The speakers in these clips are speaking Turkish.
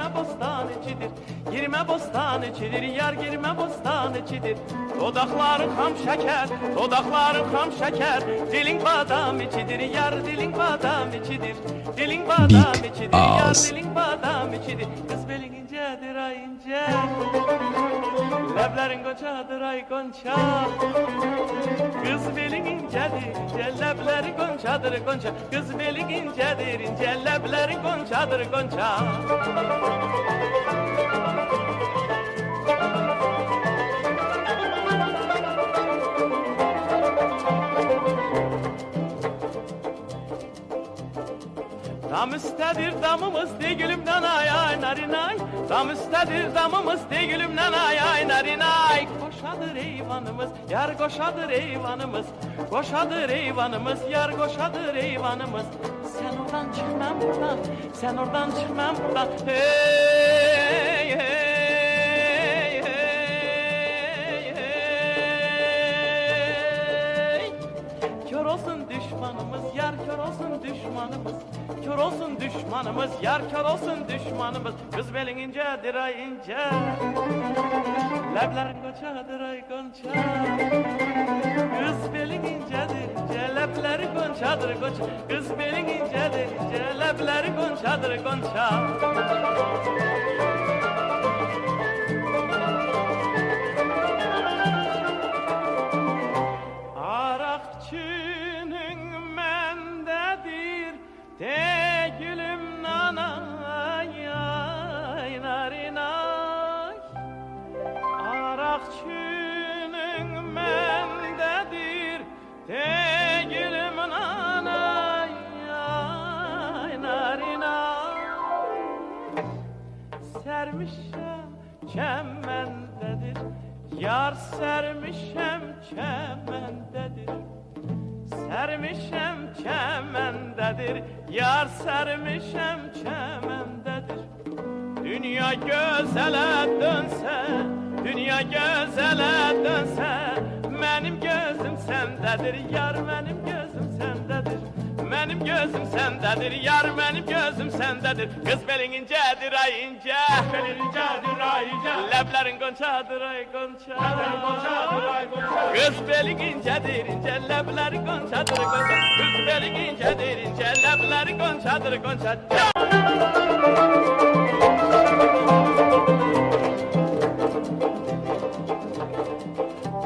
girme bostan içidir. Girme bostan içidir, yar girme bostan içidir. Dodakların ham şeker, dodakların ham şeker. Dilin badam içidir, yar dilin badam içidir. Dilin badam içidir, yar dilin badam içidir. Kız belin incedir ay ince, leblerin goncadır ay gonca. Kız belin incedir, ince lebleri goncadır gonca. Kız belin incedir, ince leblerin goncadır gonca. Dam üstedir damımız de gülümden ay ay narinay. Dam üstedir damımız de gülümden ay ay narinay. Koşadır eyvanımız, yar koşadır eyvanımız. Koşadır eyvanımız, yar koşadır eyvanımız. Sen oradan çık ben buradan, sen oradan çık ben buradan. Hey hey hey hey. Kör olsun düşmanımız, yar kör olsun düşmanımız. Kör olsun düşmanımız, yar kör olsun düşmanımız. Kız belin incedir ay ince, leblerin goncadır ay gonca. Kız belin incedir, ince lebleri goncadır gonca. Kız belin incedir, ince lebleri goncadır gonca. Arakçının mendedir de gülüm nanay ay narinay. Arakçının mendedir de gülüm nanay ay narinay. Sermişem çemendedir, yar sermişem çemendedir. Sermişem çemendedir, yar sermişem çemendedir. Dünya gözele dönse, dünya gözele dönse, benim gözüm sendedir, yar benim gözüm sendedir. Benim gözüm sendedir, yar benim gözüm sendedir. Kız belin incedir ay ince, belin incedir ay ince. Leblerin goncadır ay gonca, leblerin goncadır ay gonca. Kız belin incedir, ince leblerin goncadır gonca. Kız belin incedir, ince leblerin goncadır gonca.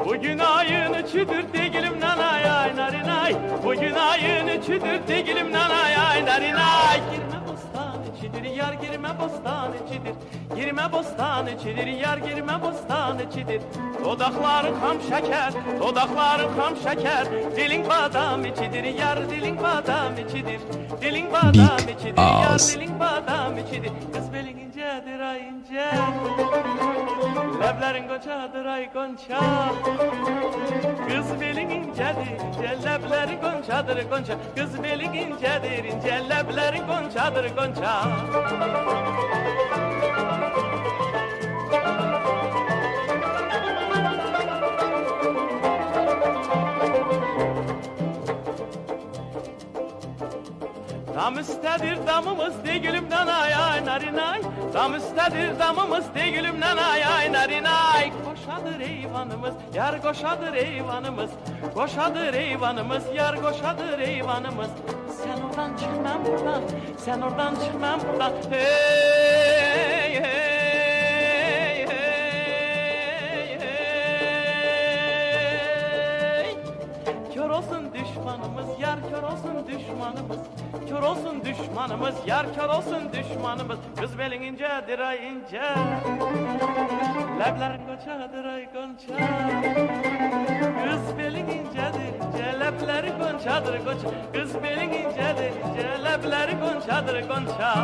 Bugün ayın üçüdür değilim nanay ay narinay. Bugün ayın üçüdür değilim nanay ay narinay. Girme bostan içidir, yar girme bostan içidir. Girme bostan içidir, yar girme bostan içidir. Dodakların ham şeker, dodakların ham şeker. Dilin badam içidir, yar dilin badam içidir. Dilin badam içidir, yar dilin badam içidir. Kız belin incedir ay ince, leblerin goncadır ay gonca. Kız belin incedir, ince lebleri goncadır gonca. Kız belin incedir, ince lebleri goncadır gonca. Dam üstedir damımız de gülümden ay ay narinay. Dam üstedir damımız de gülümden ay ay narinay. Koşadır eyvanımız, yar koşadır eyvanımız. Koşadır eyvanımız, yar koşadır eyvanımız. Sen oradan çık ben buradan, sen oradan çık ben buradan. Hey hey hey hey hey. Kör olsun düşmanımız, yar kör olsun düşmanımız. Kör olsun düşmanımız, yar kör olsun düşmanımız. Kız belin incedir ay ince, leblerin goncadır ay gonca. Kız belin incedir, ince lebleri goncadır gonca. Kız belin incedir, ince lebleri goncadır gonca.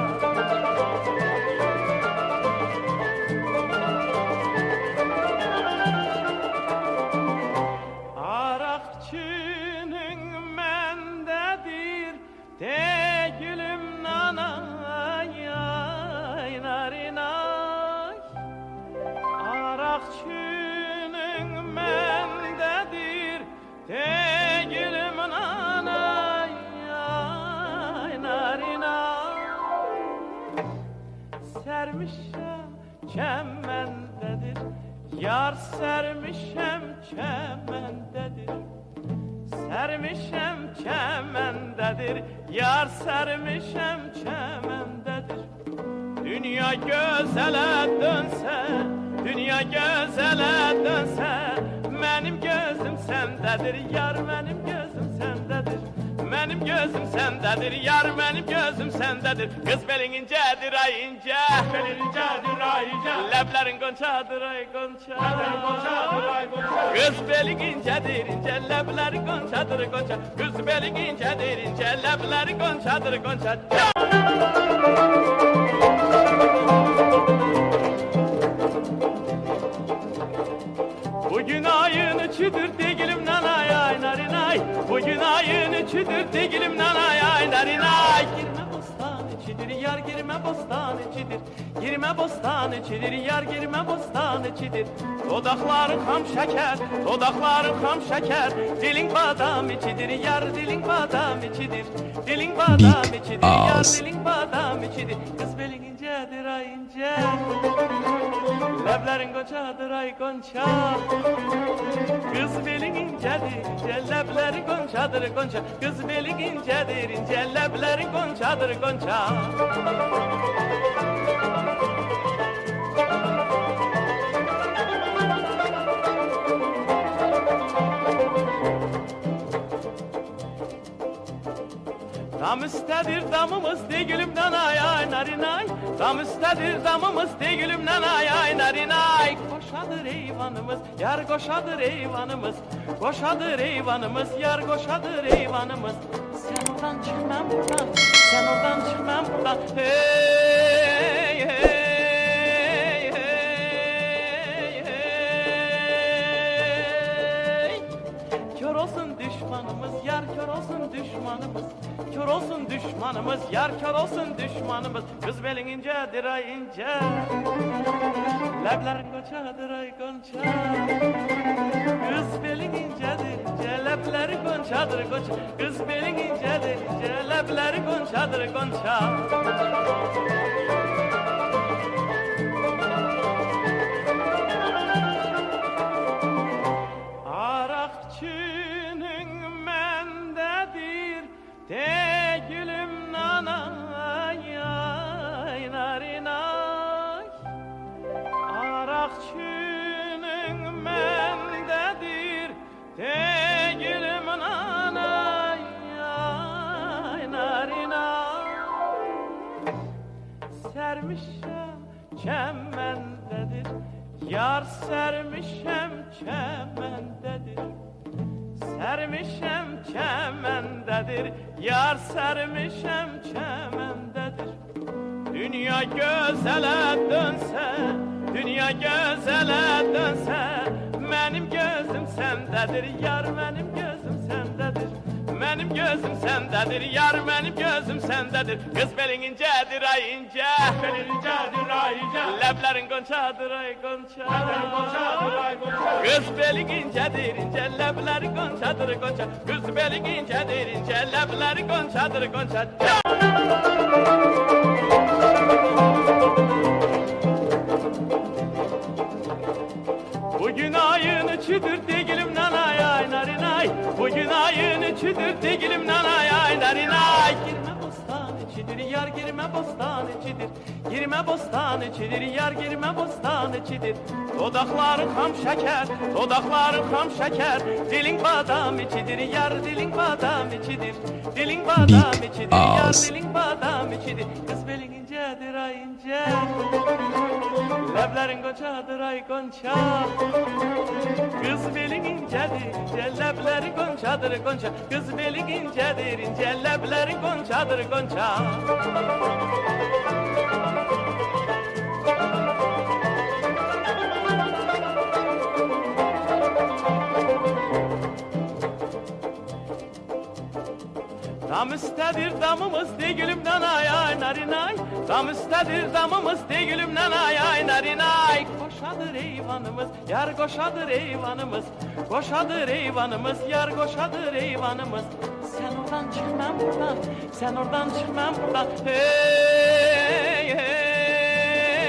Arakçının mendedir de gülüm nanay ay narinay. Arakçının mendedir de gülüm nanay ay narinay. Sermişem çemendedir, yar sermişem çemendedir. Sermişem çemendedir, yar sermişem çemendedir. Dünya gözele dönse, dünya gözele dönse, benim gözüm sendedir, yar benim gözüm sendedir. Benim gözüm sendedir, yar benim gözüm sendedir. Kız belin incedir ay ince, belin incedir ay ince. Leblerin gonçadır ay gonça, leblerin gonçadır ay gonça. Kız belin incedir ince, leblerin gonçadır gonça. Kız belin incedir ince, leblerin gonçadır gonça. Bugün ayın üçüdür değilim nanay ay narinay. Bugün ayın üçüdür değilim nanay ay narinay. Girme bostan içidir yar girme bostan içidir. Girme bostan içidir yar girme bostan içidir. Dodakların ham şeker, dodakların ham şeker. Dilin badam içidir yar dilin badam içidir. Dilin badam içidir yar dilin badam içidir. Kız belin incedir ay ince. Leblerin gonçadır ay gonça. Kız belin incedir ince, lebleri gonçadır gonça. Kız belin incedir ince, lebleri gonçadır gonça. Dam üstedir damımız de gülümden ay ay narinay. Dam üstedir damımız de gülümden ay ay narinay. Koşadır eyvanımız, yar koşadır eyvanımız. Koşadır eyvanımız, yar koşadır eyvanımız. Sen oradan çık ben buradan, sen oradan çık ben buradan. Hey hey hey hey hey. Kör olsun düşmanımız, yar kör olsun düşmanımız. Kör olsun düşmanımız, yar kör olsun düşmanımız. Kız belin incedir ay ince, leblerin gonçadır ay gonça. Kız belin incedir ince, lebleri gonçadır gonça. Kız belin incedir ince, lebleri gonçadır gonça. Arakçının mendedir de gülüm nanay ay narinay. Arakçının mendedir de gülüm nanay ay narinay. Sermişem çemendedir, yar sermişem çemendedir. Sermişem çemendedir, yar sermişem çemendedir. Dünya gözele dönse, dünya gözele dönse, benim gözüm sendedir, yar benim gözüm sendedir. Benim gözüm sendedir, yar benim gözüm sendedir. Kız belin incedir ay ince, belin incedir ay ince. Leblerin gonçadır ay gonça, leblerin gonçadır ay gonça. Kız belin incedir ince, leblerin gonçadır gonça. Kız belin incedir ince, leblerin gonçadır gonça. Bugün ayın üçüdür değilim nanay ay narinay. Bugün ayın üçüdür değilim nanay ay narinay. Girme bostan içidir yar girme bostan içidir. Girme bostan içidir yar girme bostan içidir. Dodakların ham şeker, dodakların ham şeker. Dilin badam içidir yar dilin badam içidir. Dilin badam içidir yar dilin badam içidir. Kız belin incedir ay ince, leblerin gonçadır ay gonça. Kız belin incedir ince, lebleri gonçadır gonça. Kız belin incedir ince, lebleri gonçadır gonça. Dam üstedir damımız de gülümden ay ay narinay. Dam üstedir damımız de gülümden ay ay narinay. Koşadır eyvanımız, yar koşadır eyvanımız. Koşadır eyvanımız, yar koşadır eyvanımız. Sen oradan çık ben buradan, sen oradan çık ben buradan. Hey hey hey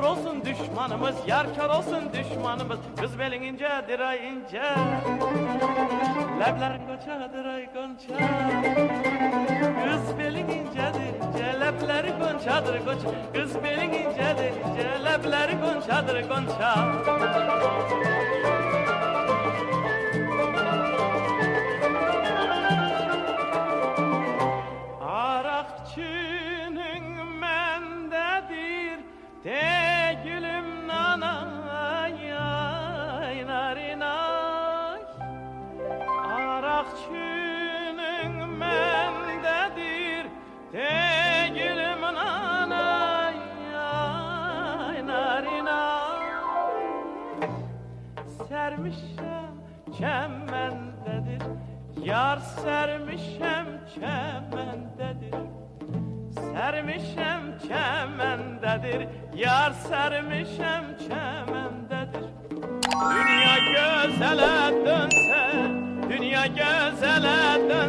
dur olsun düşmanımız, yar kör olsun düşmanımız. Kız belin incedir ay ince, leblerin goncadır ay gonca. Kız belin incedir ince, lebleri goncadır gonca. Kız belin incedir ince, lebleri goncadır gonca. Arakçının mendedir de gülüm nanay ay narinay. Arakçının mendedir de gülüm nanay ay narinay. Sermişem çemendedir, yar sermişem çemendedir. Sermişem çemendedir, yar sermişem çemendedir. Dünya gözele dönse, dünya gözele dönse.